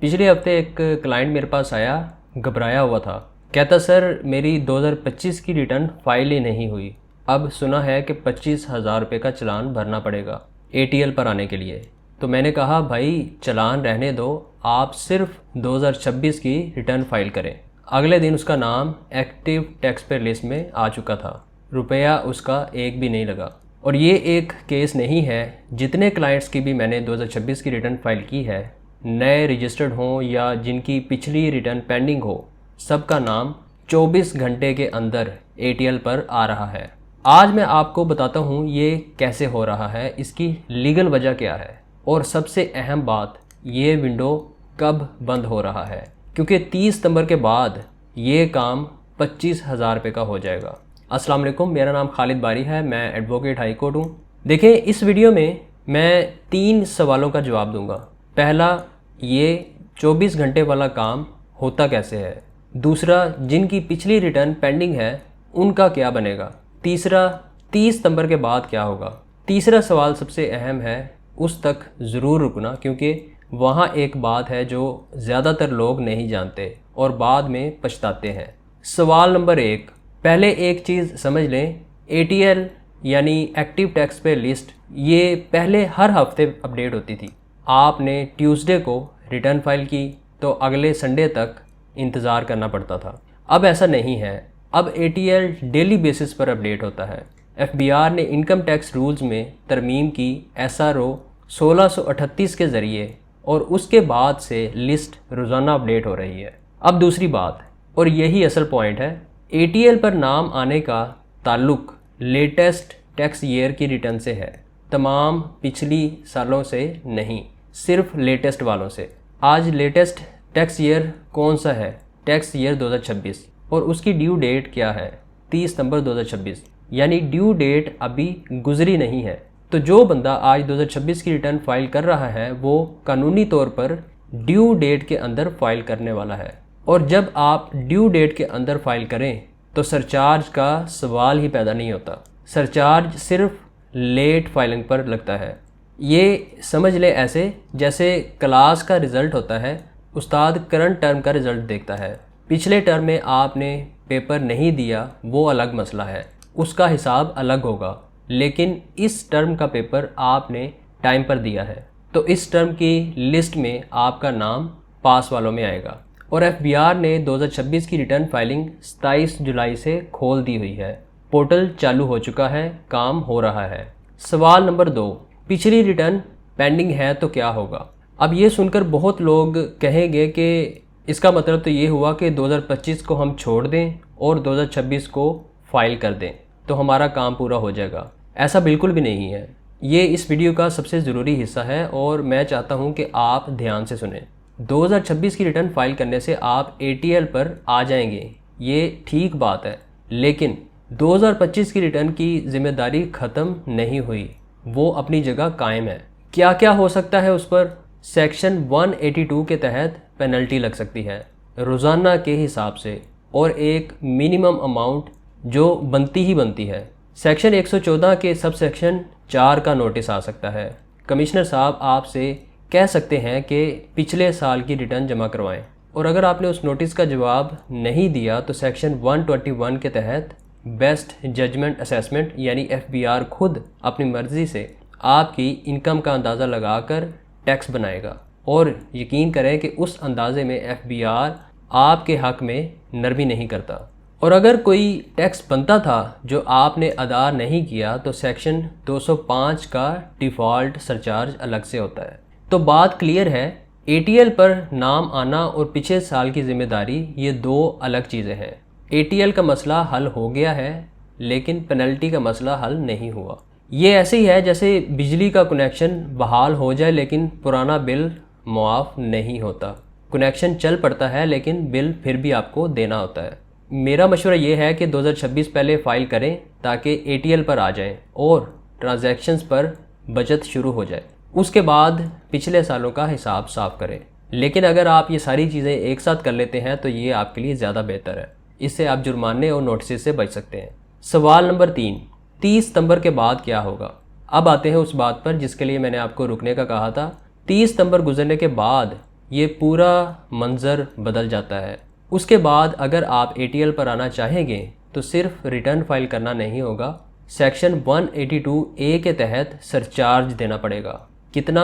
पिछले हफ्ते एक क्लाइंट मेरे पास आया, घबराया हुआ था। कहता सर मेरी 2025 की रिटर्न फाइल ही नहीं हुई। अब सुना है कि 25,000 रुपये का चालान भरना पड़ेगा ATL पर आने के लिए। तो मैंने कहा भाई चालान रहने दो, आप सिर्फ 2026 की रिटर्न फाइल करें। अगले दिन उसका नाम एक्टिव टैक्स पेयर लिस्ट में आ चुका था। रुपया उसका एक भी नहीं लगा। और ये एक केस नहीं है, जितने क्लाइंट्स की भी मैंने 2026 की रिटर्न फाइल की है, नए रजिस्टर्ड हों या जिनकी पिछली रिटर्न पेंडिंग हो, सबका नाम 24 घंटे के अंदर ATL पर आ रहा है। आज मैं आपको बताता हूँ ये कैसे हो रहा है, इसकी लीगल वजह क्या है और सबसे अहम बात, ये विंडो कब बंद हो रहा है, क्योंकि 30 सितंबर के बाद ये काम 25,000 रुपये का हो जाएगा। अस्सलाम वालेकुम, मेरा नाम खालिद बारी है, मैं एडवोकेट हाई कोर्ट हूँ। देखें, इस वीडियो में मैं 3 सवालों का जवाब दूंगा। पहला, ये 24 घंटे वाला काम होता कैसे है। दूसरा, जिनकी पिछली रिटर्न पेंडिंग है उनका क्या बनेगा। तीसरा, 30 सितंबर के बाद क्या होगा। तीसरा सवाल सबसे अहम है, उस तक ज़रूर रुकना, क्योंकि वहाँ एक बात है जो ज़्यादातर लोग नहीं जानते और बाद में पछताते हैं। सवाल नंबर 1, पहले एक चीज़ समझ लें, ATL यानी एक्टिव टैक्स पेयर लिस्ट, ये पहले हर हफ्ते अपडेट होती थी। आपने ट्यूसडे को रिटर्न फाइल की तो अगले संडे तक इंतज़ार करना पड़ता था। अब ऐसा नहीं है, अब ATL डेली बेसिस पर अपडेट होता है। FBR ने इनकम टैक्स रूल्स में तरमीम की SRO 1638 के ज़रिए, और उसके बाद से लिस्ट रोज़ाना अपडेट हो रही है। अब दूसरी बात, और यही असल पॉइंट है, ATL पर नाम आने का ताल्लुक लेटेस्ट टैक्स ईयर की रिटर्न से है, तमाम पिछली सालों से नहीं, सिर्फ लेटेस्ट वालों से। आज लेटेस्ट टैक्स ईयर कौन सा है? टैक्स ईयर 2026, और उसकी ड्यू डेट क्या है? 30 सितंबर 2026, यानी ड्यू डेट अभी गुजरी नहीं है। तो जो बंदा आज 2026 की रिटर्न फाइल कर रहा है वो कानूनी तौर पर ड्यू डेट के अंदर फाइल करने वाला है। और जब आप ड्यू डेट के अंदर फाइल करें तो सरचार्ज का सवाल ही पैदा नहीं होता। सरचार्ज सिर्फ लेट फाइलिंग पर लगता है। ये समझ लें ऐसे जैसे क्लास का रिज़ल्ट होता है, उस्ताद करंट टर्म का रिज़ल्ट देखता है। पिछले टर्म में आपने पेपर नहीं दिया, वो अलग मसला है, उसका हिसाब अलग होगा। लेकिन इस टर्म का पेपर आपने टाइम पर दिया है, तो इस टर्म की लिस्ट में आपका नाम पास वालों में आएगा। और FBR ने 2026 की रिटर्न फाइलिंग 27 जुलाई से खोल दी हुई है। पोर्टल चालू हो चुका है, काम हो रहा है। सवाल नंबर 2, पिछली रिटर्न पेंडिंग है तो क्या होगा। अब ये सुनकर बहुत लोग कहेंगे कि इसका मतलब तो ये हुआ कि 2025 को हम छोड़ दें और 2026 को फाइल कर दें तो हमारा काम पूरा हो जाएगा। ऐसा बिल्कुल भी नहीं है। ये इस वीडियो का सबसे ज़रूरी हिस्सा है और मैं चाहता हूँ कि आप ध्यान से सुनें। 2026 की रिटर्न फाइल करने से आप ATL पर आ जाएंगे, ये ठीक बात है, लेकिन 2025 की रिटर्न की जिम्मेदारी ख़त्म नहीं हुई, वो अपनी जगह कायम है। क्या क्या हो सकता है उस पर? सेक्शन 182 के तहत पेनल्टी लग सकती है रोज़ाना के हिसाब से, और एक मिनिमम अमाउंट जो बनती ही बनती है। सेक्शन 114 के सब सेक्शन 4 का नोटिस आ सकता है। कमिश्नर साहब आपसे कह सकते हैं कि पिछले साल की रिटर्न जमा करवाएं, और अगर आपने उस नोटिस का जवाब नहीं दिया तो सेक्शन 121 के तहत बेस्ट जजमेंट असेसमेंट यानी FBR खुद अपनी मर्ज़ी से आपकी इनकम का अंदाज़ा लगाकर टैक्स बनाएगा, और यकीन करें कि उस अंदाजे में FBR आपके हक़ में नरमी नहीं करता। और अगर कोई टैक्स बनता था जो आपने अदा नहीं किया तो सेक्शन 205 का डिफ़ॉल्ट सरचार्ज अलग से होता है। तो बात क्लियर है, ATL पर नाम आना और पिछले साल की ज़िम्मेदारी ये दो अलग चीज़ें हैं। ATL का मसला हल हो गया है, लेकिन पेनल्टी का मसला हल नहीं हुआ। ये ऐसे ही है जैसे बिजली का कनेक्शन बहाल हो जाए लेकिन पुराना बिल मुआफ़ नहीं होता। कनेक्शन चल पड़ता है लेकिन बिल फिर भी आपको देना होता है। मेरा मशवरा ये है कि 2026 पहले फ़ाइल करें ताकि ATL पर आ जाएं और ट्रांजैक्शंस पर बचत शुरू हो जाए। उसके बाद पिछले सालों का हिसाब साफ करें। लेकिन अगर आप ये सारी चीज़ें एक साथ कर लेते हैं तो ये आपके लिए ज़्यादा बेहतर है। इससे आप जुर्माने और नोटिस से बच सकते हैं। सवाल नंबर 3, 30 सितंबर के बाद क्या होगा। अब आते हैं उस बात पर जिसके लिए मैंने आपको रुकने का कहा था। 30 सितंबर गुजरने के बाद ये पूरा मंज़र बदल जाता है। उसके बाद अगर आप ATL पर आना चाहेंगे तो सिर्फ रिटर्न फाइल करना नहीं होगा, सेक्शन 182A के तहत सरचार्ज देना पड़ेगा। कितना?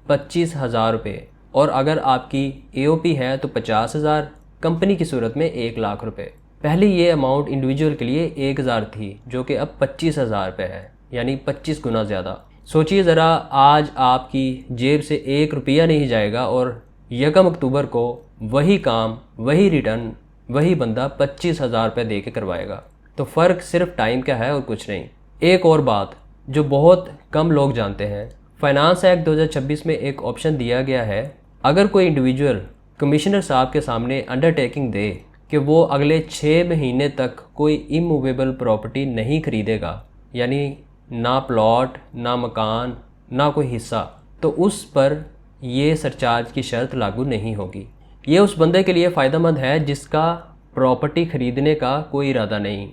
25,000 रुपये। और अगर आपकी AOP है तो 50,000, कंपनी की सूरत में 1,00,000 रुपये। पहले ये अमाउंट इंडिविजुअल के लिए 1,000 थी, जो कि अब 25,000 रुपये है, यानी 25 गुना ज़्यादा। सोचिए ज़रा, आज आपकी जेब से 1 रुपया नहीं जाएगा और 1 अक्टूबर को वही काम, वही रिटर्न, वही बंदा 25,000 रुपये दे के करवाएगा। तो फ़र्क सिर्फ टाइम का है और कुछ नहीं। एक और बात जो बहुत कम लोग जानते हैं, फाइनेंस एक्ट 2026 में एक ऑप्शन दिया गया है, अगर कोई इंडिविजुअल कमिश्नर साहब के सामने अंडरटेकिंग दे कि वो अगले 6 महीने तक कोई इमूवेबल प्रॉपर्टी नहीं खरीदेगा, यानी ना प्लॉट, ना मकान, ना कोई हिस्सा, तो उस पर ये सरचार्ज की शर्त लागू नहीं होगी। ये उस बंदे के लिए फ़ायदेमंद है जिसका प्रॉपर्टी ख़रीदने का कोई इरादा नहीं,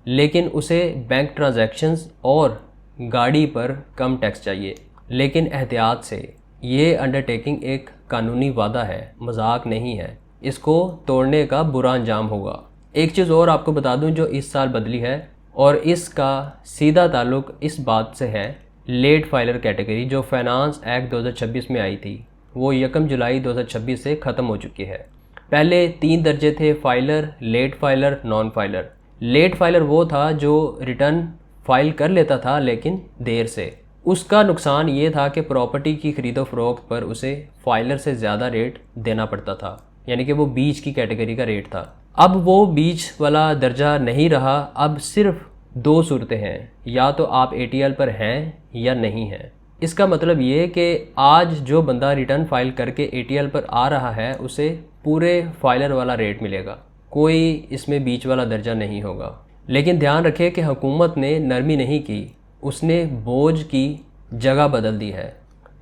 लेकिन उसे बैंक ट्रांजैक्शंस और गाड़ी पर कम टैक्स चाहिए। लेकिन एहतियात से, ये अंडरटेकिंग एक कानूनी वादा है, मजाक नहीं है। इसको तोड़ने का बुरा अंजाम होगा। एक चीज़ और आपको बता दूं जो इस साल बदली है, और इसका सीधा ताल्लुक़ इस बात से है, लेट फाइलर कैटेगरी जो फाइनेंस एक्ट 2026 में आई थी, वो 1 जुलाई 2026 से ख़त्म हो चुकी है। पहले 3 दर्जे थे, filer, late filer, non filer. Late filer वो था जो रिटर्न फाइल कर लेता था लेकिन देर से। उसका नुकसान ये था कि प्रॉपर्टी की खरीदो फरोख्त पर उसे फाइलर से ज़्यादा रेट देना पड़ता था, यानी कि वो बीच की कैटेगरी का रेट था। अब वो बीच वाला दर्जा नहीं रहा। अब सिर्फ 2 सूरतें हैं, या तो आप ATL पर हैं या नहीं हैं। इसका मतलब ये कि आज जो बंदा रिटर्न फाइल करके ATL पर आ रहा है उसे पूरे फाइलर वाला रेट मिलेगा, कोई इसमें बीच वाला दर्जा नहीं होगा। लेकिन ध्यान रखें कि हुकूमत ने नरमी नहीं की, उसने बोझ की जगह बदल दी है।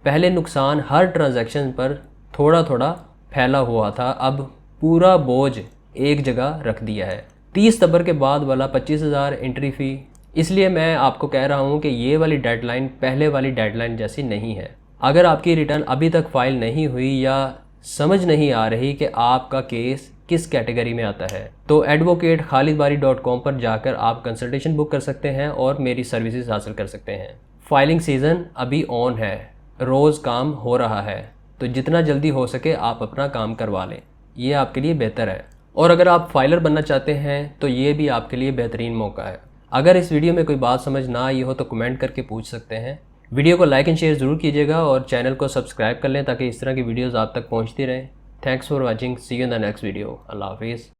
पहले नुकसान हर ट्रांजैक्शन पर थोड़ा थोड़ा फैला हुआ था, अब पूरा बोझ एक जगह रख दिया है। 30 सितंबर के बाद वाला 25,000 एंट्री फ़ी। इसलिए मैं आपको कह रहा हूँ कि ये वाली डेडलाइन पहले वाली डेडलाइन जैसी नहीं है। अगर आपकी रिटर्न अभी तक फाइल नहीं हुई या समझ नहीं आ रही कि आपका केस किस कैटेगरी में आता है, तो advocate.khalidbari.com पर जाकर आप कंसल्टेशन बुक कर सकते हैं और मेरी सर्विसेज हासिल कर सकते हैं। फाइलिंग सीज़न अभी ऑन है, रोज़ काम हो रहा है, तो जितना जल्दी हो सके आप अपना काम करवा लें, ये आपके लिए बेहतर है। और अगर आप फाइलर बनना चाहते हैं तो ये भी आपके लिए बेहतरीन मौका है। अगर इस वीडियो में कोई बात समझ ना आई हो तो कमेंट करके पूछ सकते हैं। वीडियो को लाइक एंड शेयर ज़रूर कीजिएगा और चैनल को सब्सक्राइब कर लें ताकि इस तरह की वीडियोज़ आप तक पहुँचती रहें। Thanks for watching, see you in the next video. अल्लाह हाफिज़।